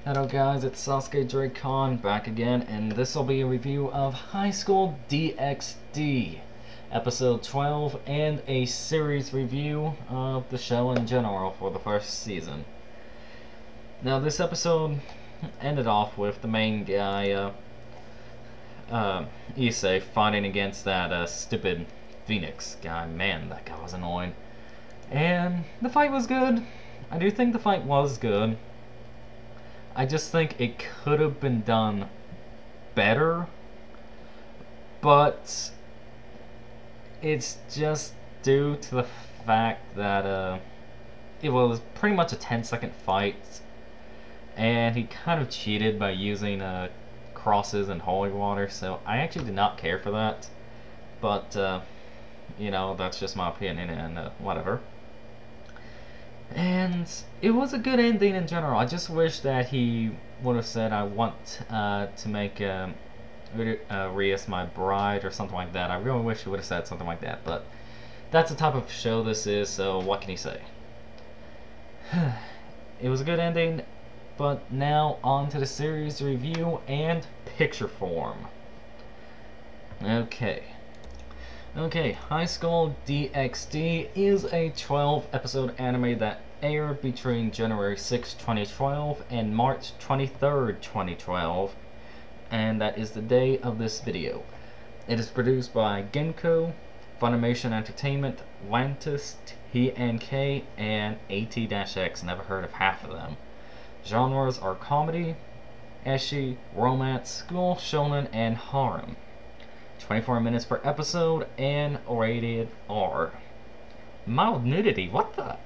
Hello guys, it's Sasuke Dracon back again, and this will be a review of High School DxD, episode 12, and a series review of the show in general for the first season. Now this episode ended off with the main guy, Issei, fighting against that stupid Phoenix guy. Man, that guy was annoying. And the fight was good. I do think the fight was good. I just think it could have been done better, but it's just due to the fact that it was pretty much a 10-second fight, and he kind of cheated by using crosses and holy water, so I actually did not care for that, but you know, that's just my opinion, and whatever. And it was a good ending in general. I just wish that he would have said, I want to make Rias my bride or something like that. I really wish he would have said something like that, but that's the type of show this is, so what can he say? It was a good ending, but now on to the series review and picture form. Okay, High School DxD is a 12-episode anime that aired between January 6, 2012 and March 23rd, 2012, and that is the day of this video. It is produced by Genko, Funimation Entertainment, Lantis, TNK, and AT-X. Never heard of half of them. Genres are comedy, ecchi, romance, school, shonen, and harem. 24 minutes per episode, and rated R. Mild nudity, what the?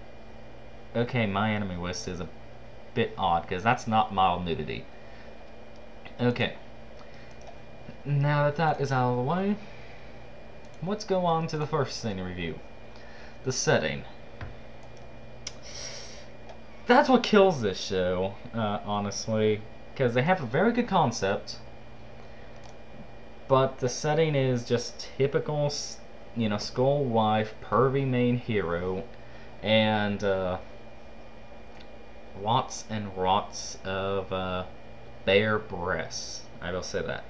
Okay, my anime list is a bit odd, because that's not mild nudity. Okay. Now that that is out of the way, let's go on to the first thing to review. The setting. That's what kills this show, honestly, because they have a very good concept, but the setting is just typical, you know, school life, pervy main hero, and lots and lots of bare breasts. I will say that.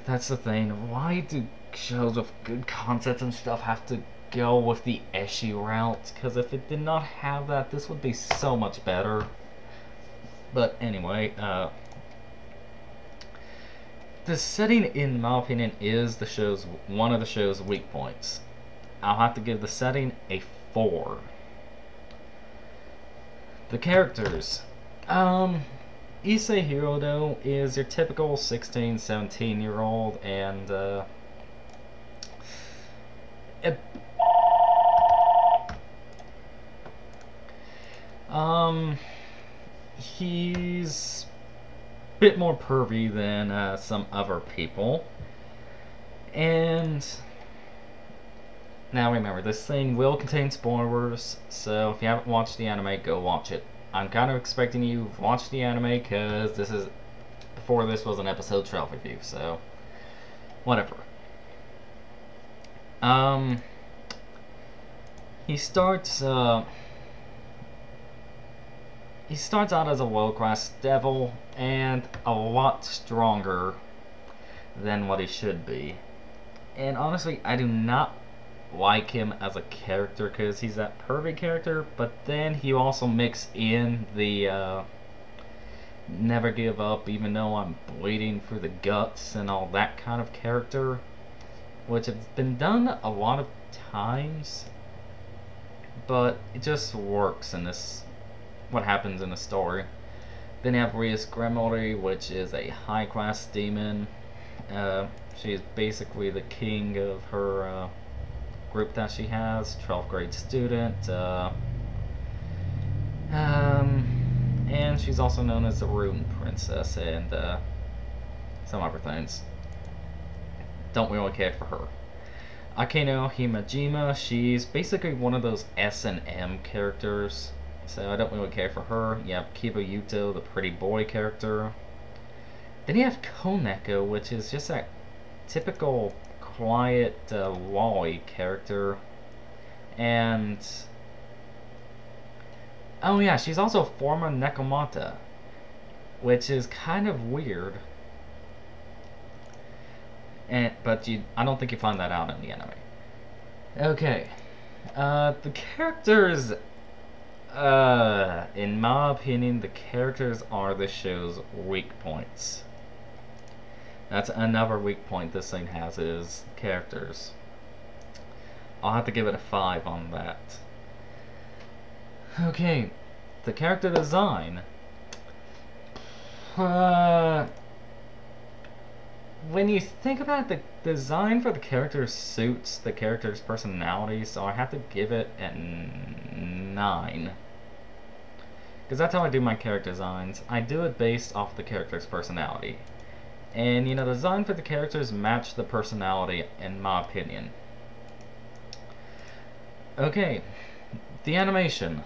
That's the thing. Why do shows with good concepts and stuff have to go with the ecchi route? Because if it did not have that, this would be so much better. But anyway, the setting, in my opinion, is one of the show's weak points. I'll have to give the setting a 4. The characters. Issei Hirodo is your typical 16, 17-year-old, and he's bit more pervy than some other people. And now remember, this thing will contain spoilers, so if you haven't watched the anime, go watch it. I'm kind of expecting you to watch the anime because before this was an episode 12 review, so whatever. He starts out as a low-class devil, and a lot stronger than what he should be. And honestly, I do not like him as a character, because he's that pervy character, but then he also mix in the never give up even though I'm bleeding through the guts and all that kind of character, which has been done a lot of times, but it just works in this, what happens in the story. Then you have Rias Gremori, which is a high-class demon. She is basically the king of her group that she has, 12th grade student. And she's also known as the Rune Princess, and some other things. Don't really care for her. Akeno Himajima, she's basically one of those S&M characters, so I don't really care for her. You have Kiba Yuto, the pretty boy character. Then you have Koneko, which is just that typical quiet lolly character. And oh yeah, she's also former Nekomata. which is kind of weird. But I don't think you find that out in the anime. Okay, the characters, in my opinion, the characters are the show's weak points. That's another weak point this thing has, is characters. I'll have to give it a 5 on that. Okay, the character design. When you think about it, the design for the characters suits the character's personality, so I have to give it a 9. Because that's how I do my character designs. I do it based off the character's personality. And, you know, the design for the characters match the personality, in my opinion. Okay, the animation.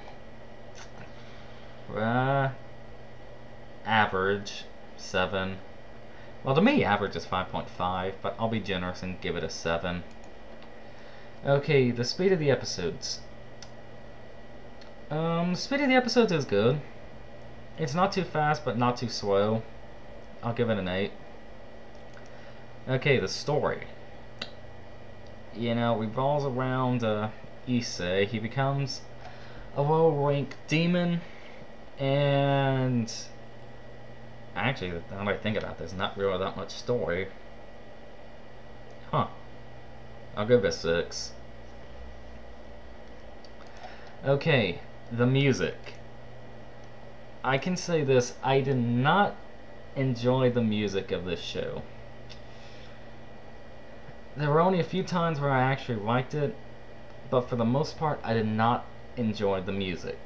Average, 7. Well, to me, average is 5.5, but I'll be generous and give it a 7. Okay, the speed of the episodes. Speed of the episodes is good. It's not too fast, but not too slow. I'll give it an 8. Okay, the story. You know, revolves around Issei. He becomes a low-rank demon, and actually, now that I think about this, not really that much story. Huh. I'll give it a 6. Okay, the music. I can say this, I did not enjoy the music of this show. There were only a few times where I actually liked it, but for the most part, I did not enjoy the music.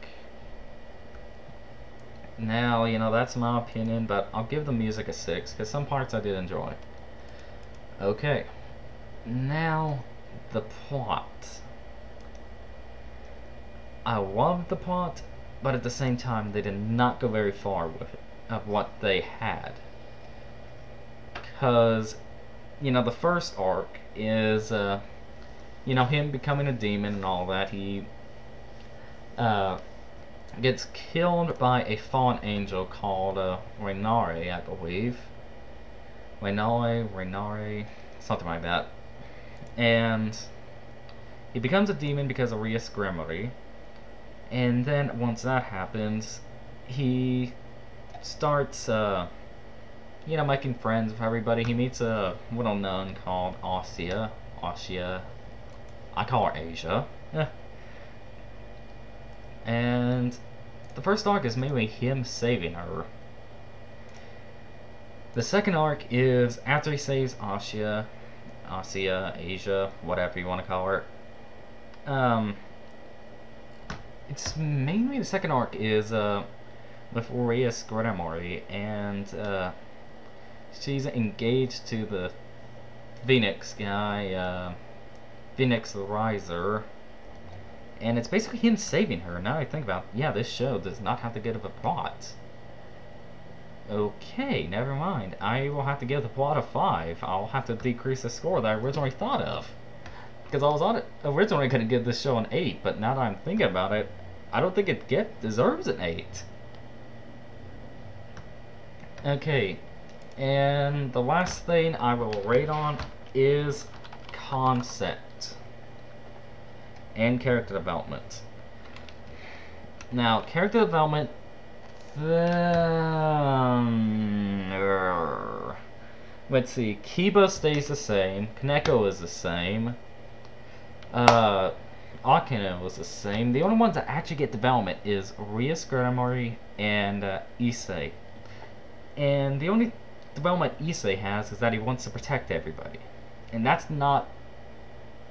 Now, you know, that's my opinion, but I'll give the music a 6, because some parts I did enjoy. Okay, now, the plot. I loved the plot, but at the same time, they did not go very far with it, of what they had. Because, you know, the first arc is, you know, him becoming a demon and all that. He gets killed by a fallen angel called Rainare, I believe. Rainare, something like that. And he becomes a demon because of Rias Gremory. And then once that happens, he starts, you know, making friends with everybody. He meets a little nun called Asia. I call her Asia. And the first arc is mainly him saving her. The second arc is after he saves Asia, whatever you want to call her. It's mainly the second arc is with Rias Gremory, and she's engaged to the Phoenix guy, Phoenix the Riser, and it's basically him saving her. Now I think about it, yeah, this show does not have to get of a plot. Okay, never mind. I will have to give the plot a 5. I'll have to decrease the score that I originally thought of. Because I was originally going to give this show an 8, but now that I'm thinking about it, I don't think it deserves an 8. Okay, and the last thing I will rate on is concept and character development. Now, character development, let's see, Kiba stays the same, Kaneko is the same, Akeno was the same. The only ones that actually get development is Rias Gremory and Issei. And the only development Issei has is that he wants to protect everybody. And that's not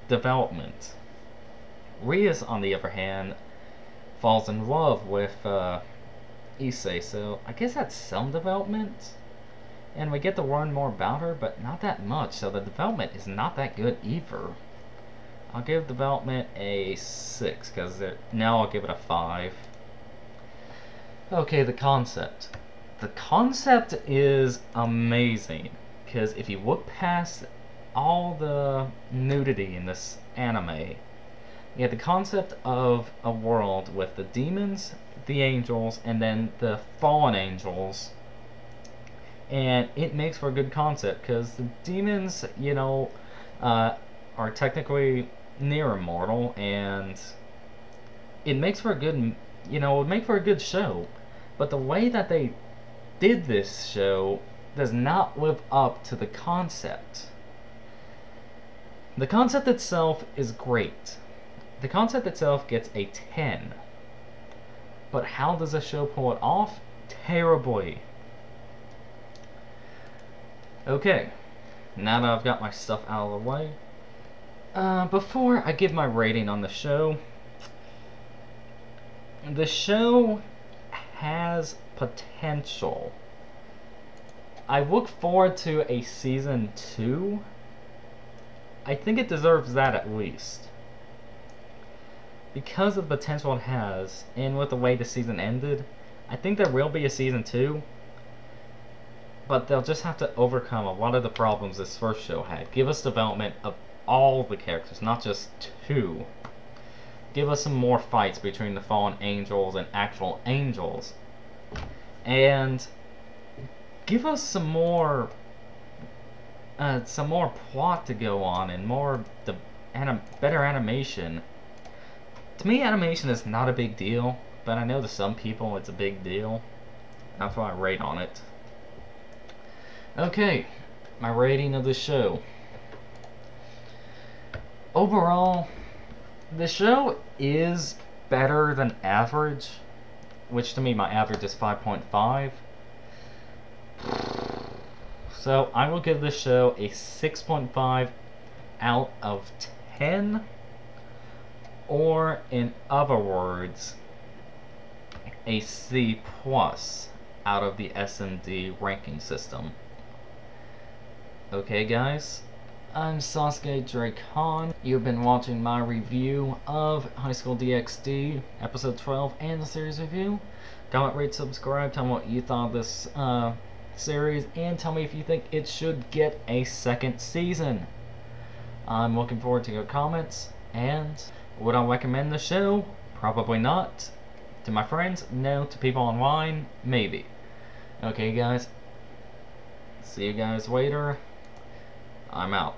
development. Rias, on the other hand, falls in love with Issei, so I guess that's some development. And we get to learn more about her, but not that much, so the development is not that good either. I'll give development a 6, because now I'll give it a 5. Okay, the concept. The concept is amazing, because if you look past all the nudity in this anime, you have the concept of a world with the demons, the angels, and then the fallen angels and it makes for a good concept because the demons, are technically near immortal, and it makes for a good, it would make for a good show. But the way that they did this show does not live up to the concept. The concept itself is great. The concept itself gets a 10. But how does the show pull it off? Terribly. Okay, now that I've got my stuff out of the way, before I give my rating on the show has potential. I look forward to a season 2. I think it deserves that at least. Because of the potential it has, and with the way the season ended, I think there will be a season 2. But they'll just have to overcome a lot of the problems this first show had. Give us development of all the characters, not just 2. Give us some more fights between the fallen angels and actual angels. And give us some more plot to go on, and better animation. To me, animation is not a big deal, but I know to some people it's a big deal. That's why I rate on it. Okay, my rating of the show. Overall, the show is better than average, which to me, my average is 5.5. So I will give this show a 6.5 out of 10, or in other words, a C+ out of the S&D ranking system. Okay guys, I'm Sasuke Drake Han. You've been watching my review of High School DxD episode 12 and the series review. Comment, rate, subscribe, tell me what you thought of this series, and tell me if you think it should get a second season. I'm looking forward to your comments. And would I recommend the show? Probably not. To my friends? No. To people online? Maybe. Okay guys, see you guys later. I'm out.